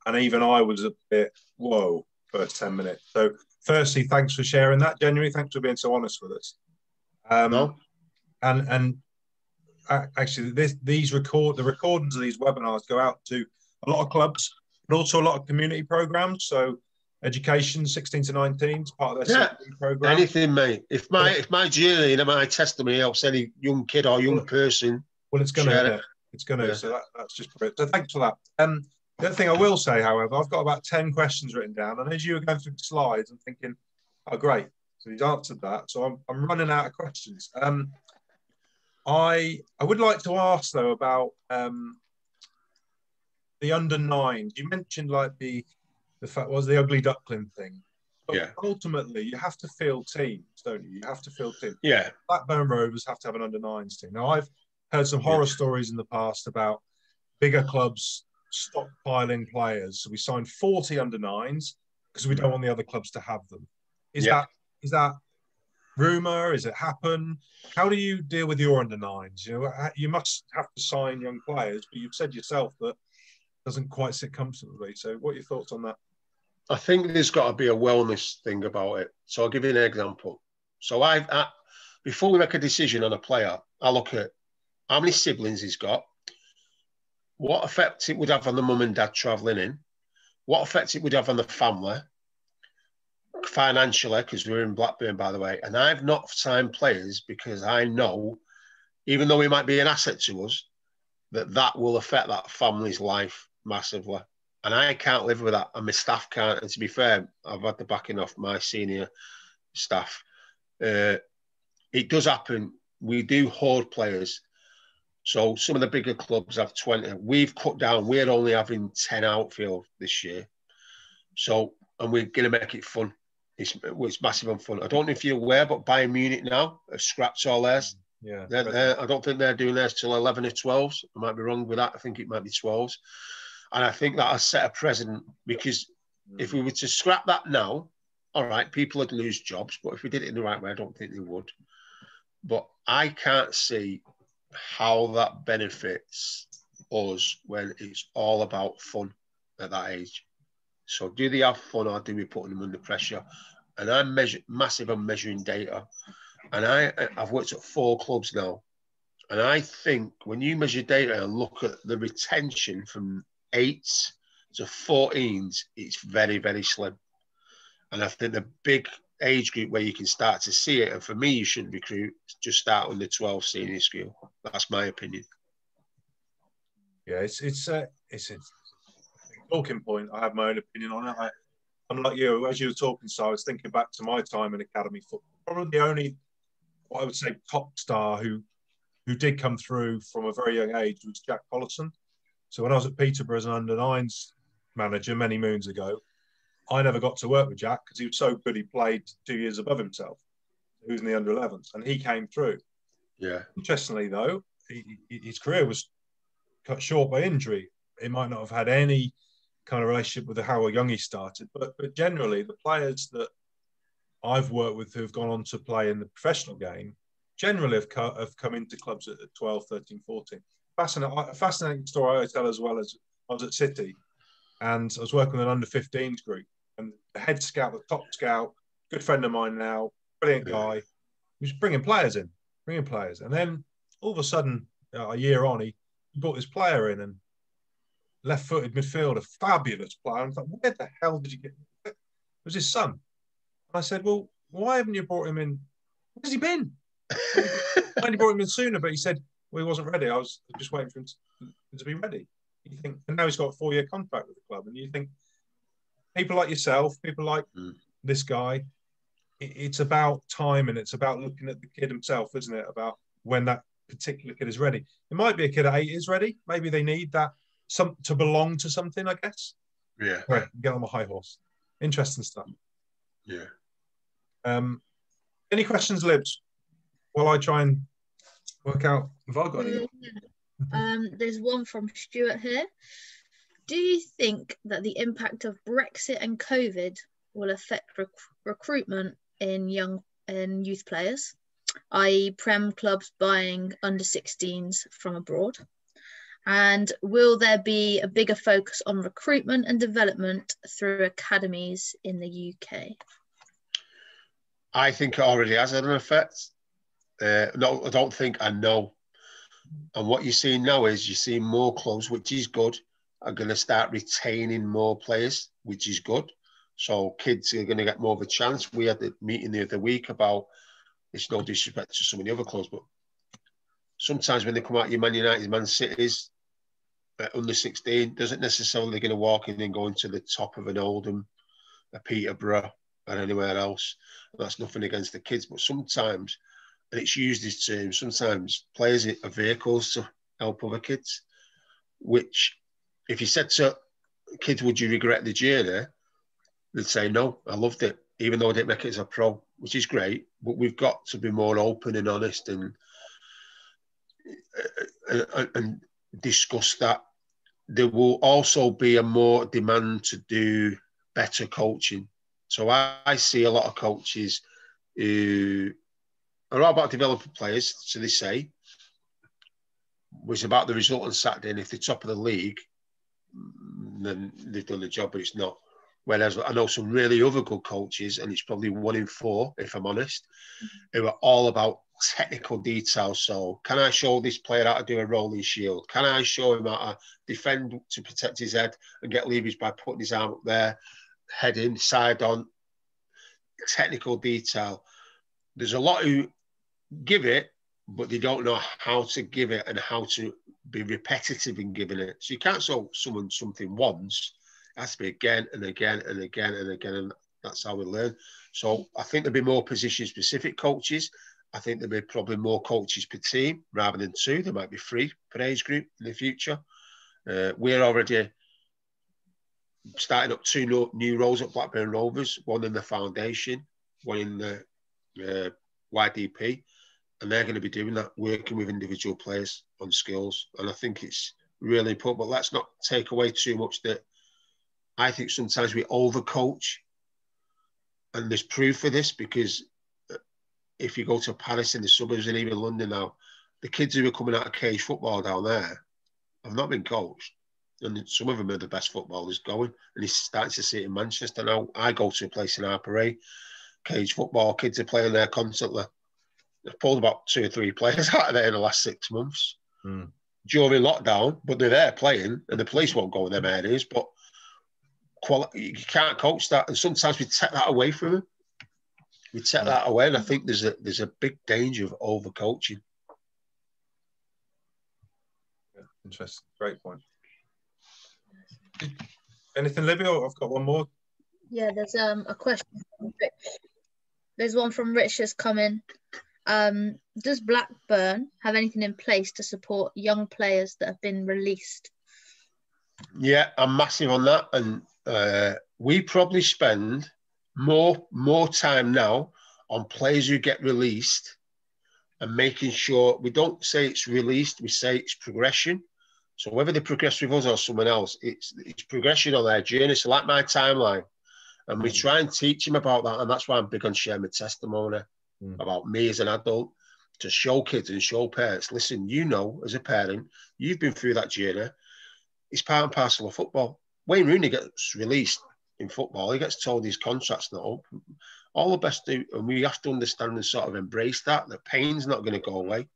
[SPEAKER 2] and even I was a bit, whoa, first 10 minutes. So, firstly, thanks for sharing that. Genuinely, thanks for being so honest with us.
[SPEAKER 3] No.
[SPEAKER 2] And actually, the recordings of these webinars go out to a lot of clubs, but also a lot of community programs. So, education, 16 to 19 is part of their program.
[SPEAKER 3] Anything, mate. If my journey and my testimony helps any young kid or young person,
[SPEAKER 2] well, it's going to. It's going to. Yeah. So that's just great. So thanks for that. The other thing I will say, however, I've got about 10 questions written down, and as you were going through the slides, I'm thinking, oh, great. So he's answered that. So I'm running out of questions. I would like to ask though about the under nines. You mentioned like the fact was the ugly duckling thing. But ultimately, you have to field teams, don't you? You have to field teams.
[SPEAKER 3] Yeah.
[SPEAKER 2] Blackburn Rovers have to have an under nines team. Now, I've heard some horror stories in the past about bigger clubs stockpiling players. So we signed 40 under nines because we don't want the other clubs to have them. Is that rumour? Is it happen? How do you deal with your under nines? You know, you must have to sign young players, but you've said yourself that it doesn't quite sit comfortably. So what are your thoughts on that?
[SPEAKER 3] I think there's got to be a wellness thing about it. So I'll give you an example. So before we make a decision on a player, I look at how many siblings he's got, what effect it would have on the mum and dad travelling in, what effect it would have on the family, financially, because we're in Blackburn, by the way. And I've not signed players because I know, even though he might be an asset to us, that will affect that family's life massively. And I can't live with that, and my staff can't. And to be fair, I've had the backing off my senior staff. It does happen. We do hoard players. So some of the bigger clubs have 20. We've cut down. We're only having 10 outfield this year. So, and we're going to make it fun. It's massive and fun. I don't know if you're aware, but Bayern Munich now have scrapped all theirs.
[SPEAKER 2] Yeah.
[SPEAKER 3] I don't think they're doing theirs till 11 or 12s. I might be wrong with that. I think it might be 12s. And I think that has set a precedent, because if we were to scrap that now, all right, people would lose jobs. But if we did it in the right way, I don't think they would. But I can't see how that benefits us when it's all about fun at that age. So do they have fun, or do we put them under pressure? And I'm massive on measuring data. And I've worked at 4 clubs now. And I think when you measure data and look at the retention from 8s to 14s, it's very, very slim. And I think the big age group where you can start to see it, and for me, you shouldn't recruit, just start on the 12 senior school. That's my opinion.
[SPEAKER 2] Yeah, it's a talking point. I have my own opinion on it. I'm like you, as you were talking, so I was thinking back to my time in academy football. Probably the only, what I would say, top star who did come through from a very young age was Jack Collison. So when I was at Peterborough as an under-9s manager many moons ago, I never got to work with Jack because he was so good. He played 2 years above himself. He was in the under-11s, and he came through.
[SPEAKER 3] Yeah.
[SPEAKER 2] Interestingly, though, his career was cut short by injury. He might not have had any kind of relationship with how young he started, but generally, the players that I've worked with who have gone on to play in the professional game generally have come into clubs at 12, 13, 14. Fascinating story I tell as well. As I was at City, and I was working with an under-15s group, and the head scout, the top scout, good friend of mine now, brilliant guy, he was bringing players in. And then all of a sudden, a year on, he brought this player in, and left-footed midfielder, fabulous player. And I thought, where the hell did you get him? It was his son. And I said, well, why haven't you brought him in? Where's he been? Why didn't you brought him in sooner? But he said, well, he wasn't ready. I was just waiting for him to be ready. You think, and now he's got a 4-year contract with the club, and you think people like yourself, people like this guy, it's about time and it's about looking at the kid himself, isn't it? About when that particular kid is ready. It might be a kid at 8 is ready. Maybe they need that to belong to something, I guess.
[SPEAKER 3] Yeah.
[SPEAKER 2] Right. Get on the high horse. Interesting stuff.
[SPEAKER 3] Yeah.
[SPEAKER 2] Any questions, Libs? While I try and work out if I've got any.
[SPEAKER 1] There's one from Stuart here. Do you think that the impact of Brexit and COVID will affect recruitment in youth players, i.e. Prem clubs buying under 16s from abroad? And will there be a bigger focus on recruitment and development through academies in the UK?
[SPEAKER 3] I think it already has had an effect. No, I don't think, I know. And what you're seeing now is you're seeing more clubs, which is good, are going to start retaining more players, which is good. So kids are going to get more of a chance. We had the meeting the other week about, it's no disrespect to some of the other clubs, but sometimes when they come out your Man United, Man Cities, under 16, doesn't necessarily going to walk in and go into the top of an Oldham, a Peterborough, or anywhere else. That's nothing against the kids, but sometimes, and it's used as terms, sometimes players are vehicles to help other kids, which if you said to kids, would you regret the journey? They'd say, no, I loved it, even though I didn't make it as a pro, which is great, but we've got to be more open and honest and discuss that. There will also be a more demand to do better coaching. So I see a lot of coaches who are all about developing players, so they say. Was about the result on Saturday, and if they're top of the league, then they've done the job, but it's not. Whereas I know some really other good coaches, and it's probably 1 in 4, if I'm honest, who are all about technical details. So can I show this player how to do a rolling shield? Can I show him how to defend to protect his head and get leverage by putting his arm up there, head in, side on, technical detail. There's a lot who give it, but they don't know how to give it and how to be repetitive in giving it. So you can't show someone something once. It has to be again and again and again and again, and that's how we learn. So I think there'll be more position-specific coaches. I think there'll be probably more coaches per team rather than 2. There might be 3 per age group in the future. We're already starting up 2 new roles at Blackburn Rovers, one in the foundation, one in the YDP, and they're going to be doing that, working with individual players on skills. And I think it's really important, but let's not take away too much that I think sometimes we overcoach, and there's proof for this, because if you go to Paris in the suburbs and even London now, the kids who are coming out of cage football down there have not been coached. And some of them are the best footballers going. And he's starting to see it in Manchester now. I go to a place in Harper, cage football, kids are playing there constantly. They've pulled about 2 or 3 players out of there in the last 6 months during lockdown, but they're there playing, and the police won't go in them areas. But you can't coach that. And sometimes we take that away from them. We take that away, and I think there's a big danger of overcoaching.
[SPEAKER 2] Interesting. Great point. Anything, Libby? I've got one more.
[SPEAKER 1] Yeah, there's a question from Rich. There's one from Rich that's coming. Does Blackburn have anything in place to support young players that have been released?
[SPEAKER 3] Yeah, I'm massive on that, and we probably spend more time now on players who get released and making sure we don't say it's released, we say it's progression. So whether they progress with us or someone else, it's progression on their journey. So like my timeline, and we try and teach them about that, and that's why I'm big on sharing my testimony about me as an adult, to show kids and show parents, listen, you know, as a parent, you've been through that journey. It's part and parcel of football. Wayne Rooney gets released in football. He gets told his contract's not up. All the best do, and we have to understand and sort of embrace that pain's not going to go away.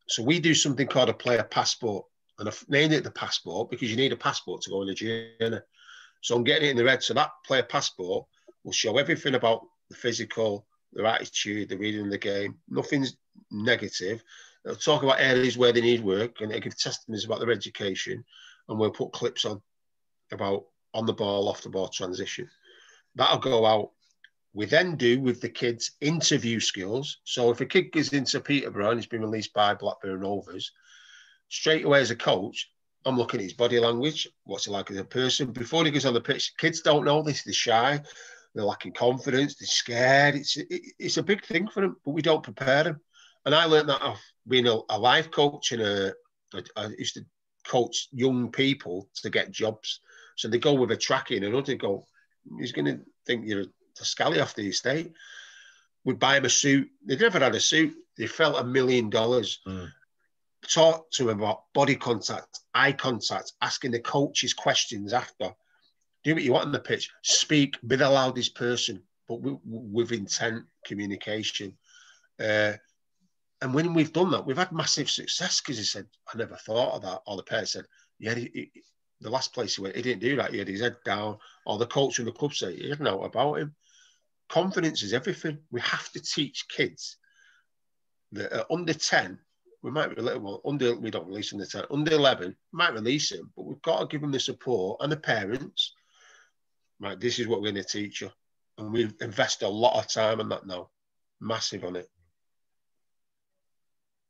[SPEAKER 3] So we do something called a player passport, and I've named it the passport because you need a passport to go on a journey. So I'm getting it in the red. So that player passport will show everything about the physical, their attitude, the reading of the game. Nothing's negative. They'll talk about areas where they need work, and they'll give testimonies about their education, and we'll put clips on about on the ball, off the ball transition. That'll go out. We then do with the kids interview skills. So if a kid goes into Peterborough and he's been released by Blackburn Rovers, straight away as a coach, I'm looking at his body language. What's he like as a person? Before he goes on the pitch, kids don't know this. They're shy. They're lacking confidence. They're scared. It's a big thing for them, but we don't prepare them. And I learned that off being a life coach and I used to coach young people to get jobs. So they go with a tracking and they go, he's going to think you're a scally off the estate. We'd buy him a suit. They never had a suit. They felt $1 million. Talk to him about body contact, eye contact, asking the coaches questions after. Do what you want on the pitch. Speak, be the loudest person, but with intent, communication. And when we've done that, we've had massive success because he said, I never thought of that. Or the parents said, yeah, the last place he went, he didn't do that. He had his head down. Or the coach in the club said, he didn't know about him. Confidence is everything. We have to teach kids that are under 10. We might be we don't release them the 10. Under 11, we might release them, but we've got to give them the support and the parents. Right, this is what we're going to teach you. And we've invested a lot of time on that now. Massive on it.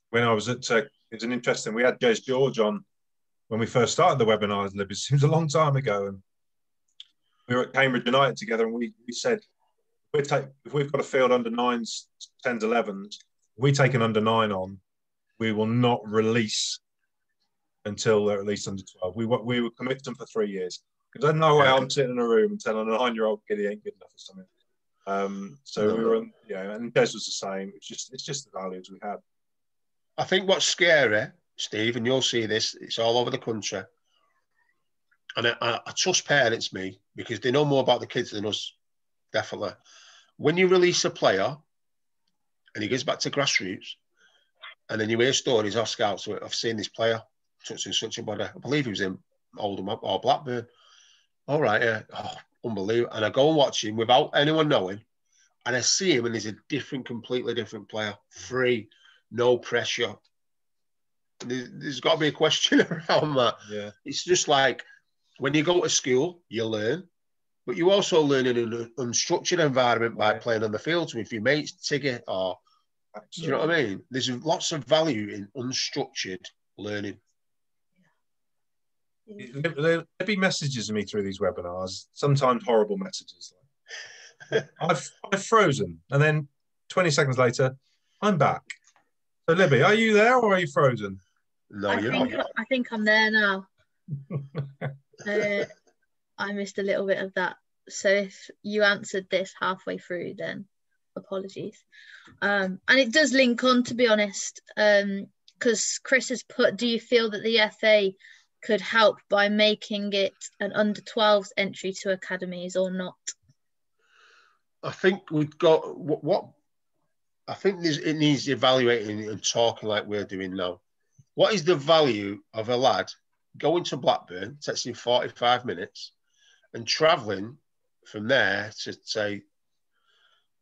[SPEAKER 2] When I was at, it was an interesting, we had Jez George on when we first started the webinars. It seems a long time ago. And we were at Cambridge United together and we said, if we've got a field under 9s, 10s, 11s, if we take an under 9 on, we will not release until they're at least under 12. We will commit them for 3 years. Because there's no way I'm sitting in a room and telling a 9-year-old kid he ain't good enough or something. So we were, and Des was the same. It's just the values we had.
[SPEAKER 3] I think what's scary, Steve, and you'll see this, it's all over the country. And I trust parents, me, because they know more about the kids than us, definitely. When you release a player and he goes back to grassroots, and then you hear stories off scouts, so I've seen this player, such and such a body. I believe he was in Oldham or Blackburn. All right, yeah. Oh, unbelievable. And I go and watch him without anyone knowing, and I see him, and he's a completely different player. Free, no pressure. There's got to be a question around that.
[SPEAKER 2] Yeah.
[SPEAKER 3] It's just like when you go to school, you learn, but you also learn in an unstructured environment by playing on the fields with your mates, Tigger, or do you know what I mean? There's lots of value in unstructured learning.
[SPEAKER 2] There'll be messages to me through these webinars, sometimes horrible messages. I've frozen, and then 20 seconds later, I'm back. So, Libby, are you there or are you frozen?
[SPEAKER 3] No, you're not.
[SPEAKER 1] I think I'm there now. I missed a little bit of that. So if you answered this halfway through, then apologies. And it does link on, to be honest, because Chris has put, do you feel that the FA could help by making it an under-12s entry to academies or not?
[SPEAKER 3] I think we've got what I think it needs evaluating and talking like we're doing now. What is the value of a lad going to Blackburn, takes him 45 minutes, and travelling from there to, say,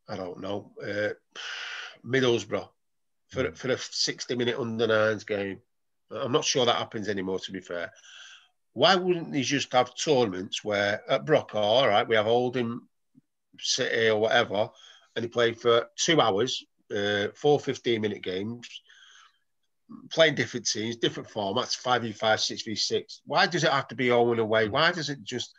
[SPEAKER 3] I don't know, Middlesbrough for a 60-minute under-9s game? I'm not sure that happens anymore, to be fair. Why wouldn't they just have tournaments where at Brock, all right, we have Oldham City or whatever, and they play for 2 hours, 4 15-minute games, playing different teams, different formats, 5v5, 6v6. Why does it have to be home and away? Why does it just,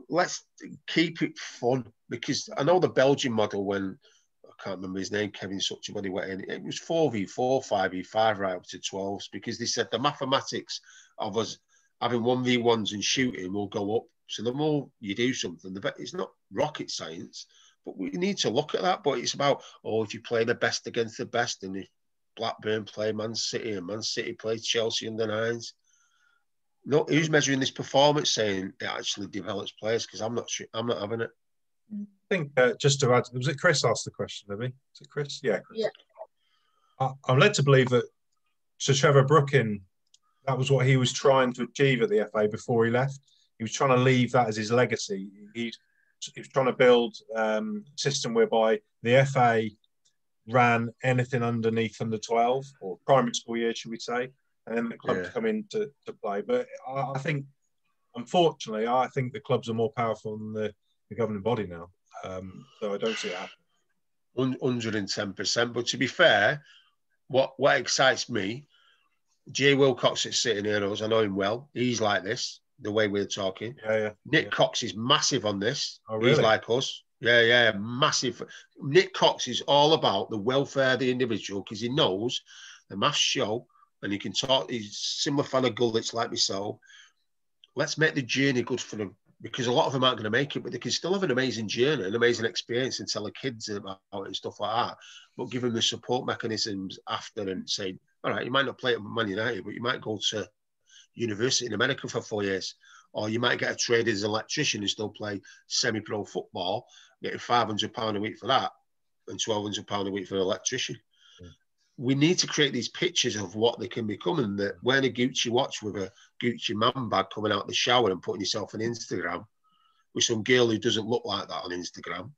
[SPEAKER 3] let's keep it fun? Because I know the Belgian model, when, I can't remember his name, Kevin such a body went in, it was 4v4, 5v5 right up to 12s, because they said the mathematics of us having 1v1s and shooting will go up. So the more you do something, the better. It's not rocket science, but we need to look at that. But it's about, if you play the best against the best, and if Blackburn play Man City and Man City play Chelsea under 9s, no, who's measuring this performance saying it actually develops players? Because I'm not sure, I'm not having it.
[SPEAKER 2] I think just to add, was it Chris asked the question, maybe? Is it Chris? Yeah. Chris.
[SPEAKER 1] Yeah.
[SPEAKER 2] I'm led to believe that Sir Trevor Brooking, that was what he was trying to achieve at the FA before he left. He was trying to leave that as his legacy. He was trying to build a system whereby the FA ran anything underneath under 12 or primary school year, should we say, and then the club to come in to play. But I think unfortunately, I think the clubs are more powerful than the governing body now. So I don't see it happening.
[SPEAKER 3] 110%. But to be fair, what excites me, Jay Wilcox is sitting here, I know him well. He's like this, the way we're talking.
[SPEAKER 2] Yeah.
[SPEAKER 3] Nick Cox is massive on this.
[SPEAKER 2] Oh, really?
[SPEAKER 3] He's like us. Yeah, massive. Nick Cox is all about the welfare of the individual because he knows the maths show and he can talk. He's a similar fan of Gullits like myself. Let's make the journey good for them because a lot of them aren't going to make it, but they can still have an amazing journey, an amazing experience and tell the kids about it and stuff like that. But give them the support mechanisms after and say, all right, you might not play at Man United, but you might go to university in America for 4 years. Or you might get a trade as an electrician and still play semi-pro football, getting £500 a week for that and £1,200 a week for an electrician. Yeah. We need to create these pictures of what they can become, and that wearing a Gucci watch with a Gucci man bag coming out the shower and putting yourself on Instagram with some girl who doesn't look like that on Instagram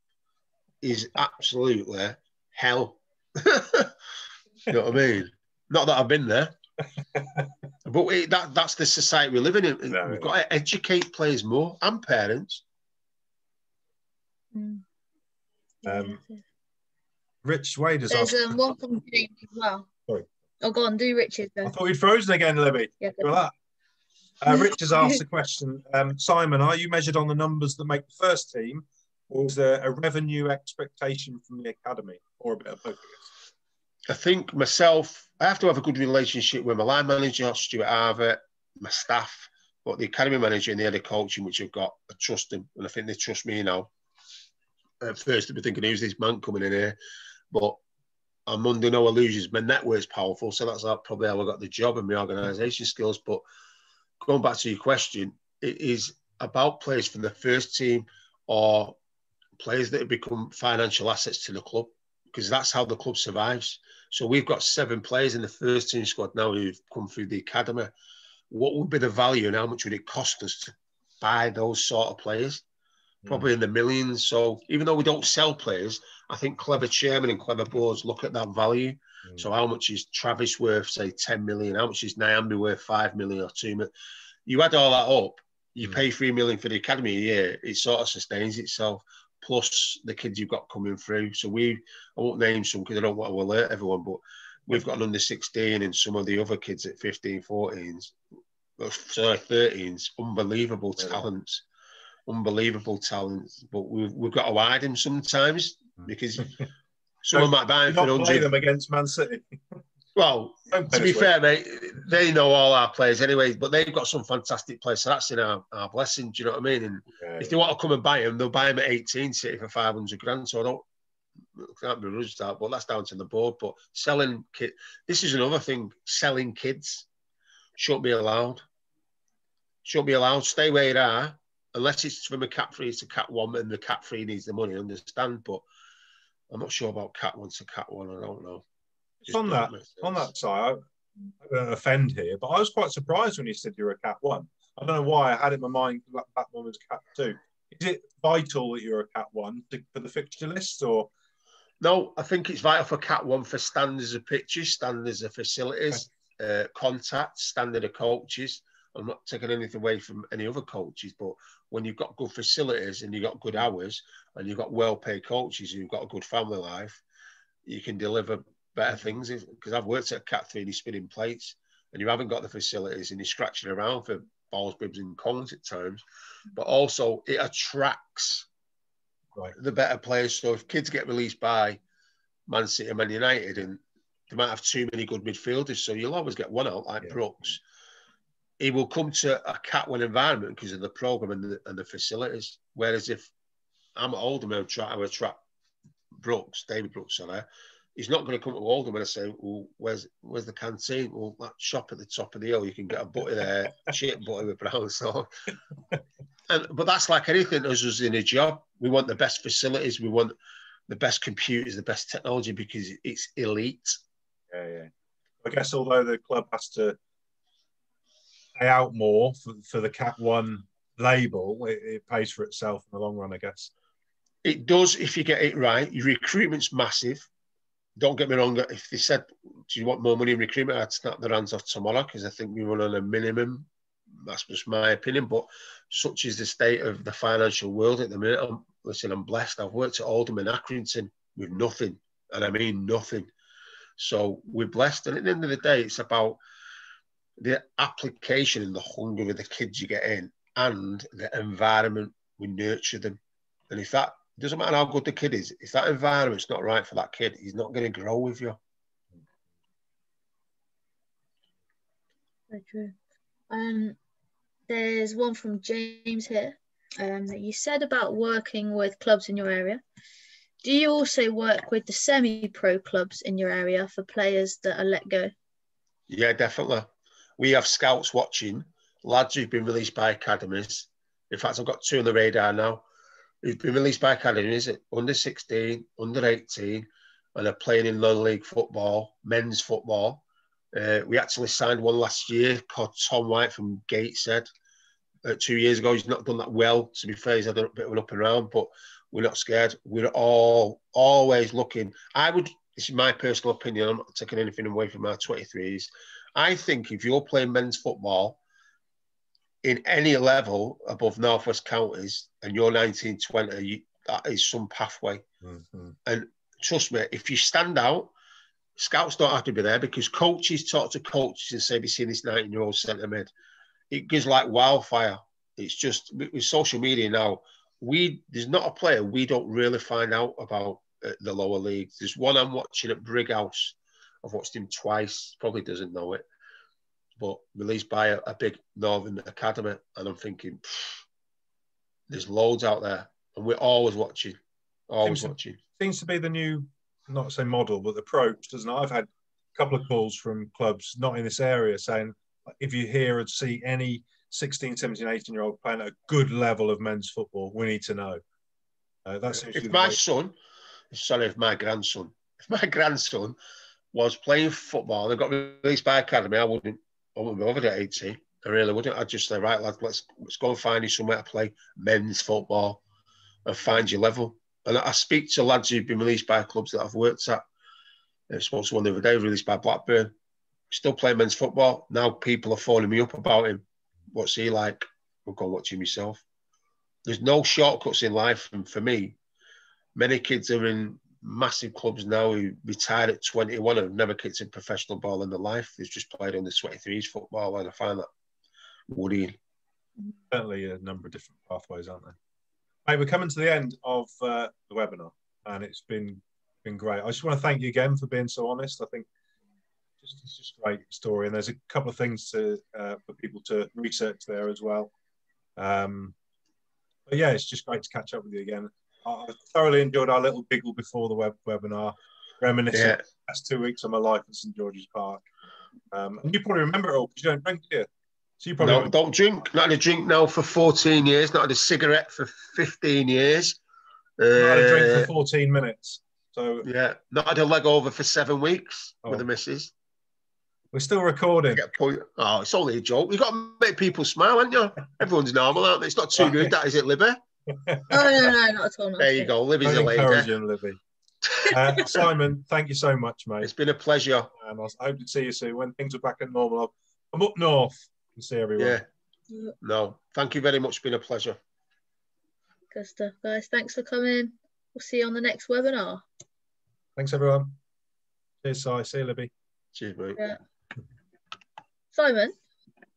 [SPEAKER 3] is absolutely hell. You know what I mean? Not that I've been there. But that's the society we live in. We've got to educate players more and parents.
[SPEAKER 2] Rich Wade has
[SPEAKER 1] There's
[SPEAKER 2] asked.
[SPEAKER 1] one from James as well.
[SPEAKER 2] Sorry.
[SPEAKER 1] Oh, go on, do Richard.
[SPEAKER 2] I thought we'd frozen again, Libby.
[SPEAKER 1] Yeah,
[SPEAKER 2] look at that. Rich has asked a question. Simon, are you measured on the numbers that make the first team, or is there a revenue expectation from the academy, or a bit of both?
[SPEAKER 3] I think myself, I have to have a good relationship with my line manager, Stuart Harvey, my staff, but the academy manager and the head of coaching, which I've got, I trust them, and I think they trust me now. At first, I'd be thinking, who's this man coming in here? But I'm under no illusions. My network's powerful, so that's probably how I got the job and my organisation skills. But going back to your question, it is about players from the first team or players that have become financial assets to the club, because that's how the club survives. So we've got 7 players in the first team squad now who've come through the academy. What would be the value and how much would it cost us to buy those sort of players? Probably in the millions. So even though we don't sell players, I think clever chairman and clever boards look at that value. So how much is Travis worth, say, 10 million? How much is Nyambi worth, 5 million or 2 million? You add all that up, you pay 3 million for the academy a year, it sort of sustains itself. Plus the kids you've got coming through. So I won't name some because I don't want to alert everyone, but we've got an under 16 and some of the other kids at 15, 14s, sorry, 13s, unbelievable talents. But we've got to hide them sometimes because someone might buy them for 100.
[SPEAKER 2] Play them against Man City.
[SPEAKER 3] Well, to be fair, mate, they know all our players anyway, but they've got some fantastic players, so that's in our blessing. Do you know what I mean? And if they want to come and buy them, they'll buy them at 18 City for 500 grand. So I can't be rushed out, but that's down to the board. But selling kids, this is another thing. Selling kids shouldn't be allowed. Shouldn't be allowed. Stay where you are, unless it's from a Cat 3 to Cat 1, and the Cat 3 needs the money. I understand, but I'm not sure about Cat 1 to Cat 1. I don't know.
[SPEAKER 2] On that side, I don't offend here, but I was quite surprised when you said you're a Cat 1. I don't know why I had it in my mind that one was Cat 2. Is it vital that you're a Cat 1 for the fixture list, or?
[SPEAKER 3] No, I think it's vital for Cat 1 for standards of pitches, standards of facilities, contact, standard of coaches. I'm not taking anything away from any other coaches, but when you've got good facilities and you've got good hours and you've got well-paid coaches and you've got a good family life, you can deliver better things. Because I've worked at Cat 3 spinning plates and you haven't got the facilities and you're scratching around for balls, bibs and cones at times. But also it attracts the better players. So if kids get released by Man City and Man United, and they might have too many good midfielders, so you'll always get one out like Brooks. He will come to a Cat 1 environment because of the programme and the facilities. Whereas if I'm at Oldham and try to attract David Brooks, he's not going to come to Oldham and say, well, where's the canteen? Well, that shop at the top of the hill, you can get a butty there, shit butty with brown sauce. But that's like anything us in a job. We want the best facilities. We want the best computers, the best technology, because it's elite.
[SPEAKER 2] Yeah. I guess although the club has to pay out more for the Cat 1 label, it pays for itself in the long run, I guess.
[SPEAKER 3] It does if you get it right. Your recruitment's massive. Don't get me wrong, if they said, do you want more money in recruitment, I'd snap their hands off tomorrow, because I think we run on a minimum That's just my opinion. But such is the state of the financial world at the minute. I'm blessed. I've worked at Oldham and Accrington with nothing, and I mean nothing. So we're blessed. And at the end of the day, it's about the application and the hunger of the kids you get in and the environment we nurture them. And if that doesn't matter how good the kid is, if that environment's not right for that kid, he's not going to grow with you.
[SPEAKER 1] Very true. There's one from James here. That you said about working with clubs in your area. Do you also work with the semi-pro clubs in your area for players that are let go?
[SPEAKER 3] Yeah, definitely. We have scouts watching, lads who've been released by academies. In fact, I've got 2 on the radar now who've been released by academies at under 16, under 18, and are playing in non-league football, men's football. We actually signed one last year called Tom White from Gateshead. 2 years ago, he's not done that well. To be fair, he's had a bit of an up and round, but we're not scared. We're always looking. This is my personal opinion, I'm not taking anything away from our 23s. I think if you're playing men's football in any level above Northwest Counties and you're 19, 20, that is some pathway. Mm-hmm. And trust me, if you stand out, scouts don't have to be there because coaches talk to coaches and say, have you seen this 19-year-old centre mid? It goes like wildfire. It's just, with social media now, there's not a player we don't really find out about at the lower leagues. There's one I'm watching at Brighouse. I've watched him twice, probably doesn't know it, but released by a big Northern academy. And I'm thinking, there's loads out there. And we're always watching,
[SPEAKER 2] Seems to be the new, not to say model, but approach, doesn't it? I've had a couple of calls from clubs not in this area saying, if you hear and see any 16, 17, 18-year-old playing at a good level of men's football, we need to know.
[SPEAKER 3] If my grandson was playing football and got released by academy, I wouldn't be over at 18. I really wouldn't. I'd just say, right, lad, let's go and find you somewhere to play men's football and find your level. And I speak to lads who've been released by clubs that I've worked at. I spoke to one the other day, released by Blackburn. Still playing men's football. Now people are phoning me up about him. What's he like? I'll go watch him myself. There's no shortcuts in life. And for me, many kids are in massive clubs now who retired at 21 and have never kicked a professional ball in their life. They've just played on the 23s football, and I find that worrying.
[SPEAKER 2] Certainly a number of different pathways, aren't there? Mate, we're coming to the end of the webinar, and it's been great. I just want to thank you again for being so honest. I think it's just a great story, and there's a couple of things for people to research there as well. But yeah, it's just great to catch up with you again. I thoroughly enjoyed our little giggle before the webinar, reminiscing the last 2 weeks of my life in St George's Park. And you probably remember it all because you don't drink, do you? So you probably
[SPEAKER 3] don't drink. Not had a drink now for 14 years. Not had a cigarette for 15 years.
[SPEAKER 2] Not had a drink for 14 minutes. So
[SPEAKER 3] yeah, not had a leg over for 7 weeks with the missus.
[SPEAKER 2] We're still recording.
[SPEAKER 3] Oh, it's only a joke. You've got to make people smile, haven't you? Everyone's normal, aren't they? It's not too good, that is it, Libby?
[SPEAKER 1] No, not at all.
[SPEAKER 3] There you go. Libby's a lady.
[SPEAKER 2] Encouraging, Libby. Simon, thank you so much, mate.
[SPEAKER 3] It's been a pleasure.
[SPEAKER 2] And I hope to see you soon. When things are back at normal, I'm up north and see everyone.
[SPEAKER 3] Yeah. No, thank you very much. It's been a pleasure.
[SPEAKER 1] Good stuff, guys. Thanks for coming. We'll see you on the next webinar.
[SPEAKER 2] Thanks, everyone. Cheers, Si. See you, Libby.
[SPEAKER 3] Cheers, mate.
[SPEAKER 1] Yeah. Simon?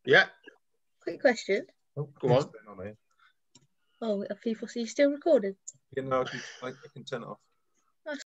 [SPEAKER 3] Yeah?
[SPEAKER 1] Quick question.
[SPEAKER 2] Oh,
[SPEAKER 3] go on.
[SPEAKER 2] on here.
[SPEAKER 1] Oh, are people still recording?
[SPEAKER 2] You know, I can turn it off.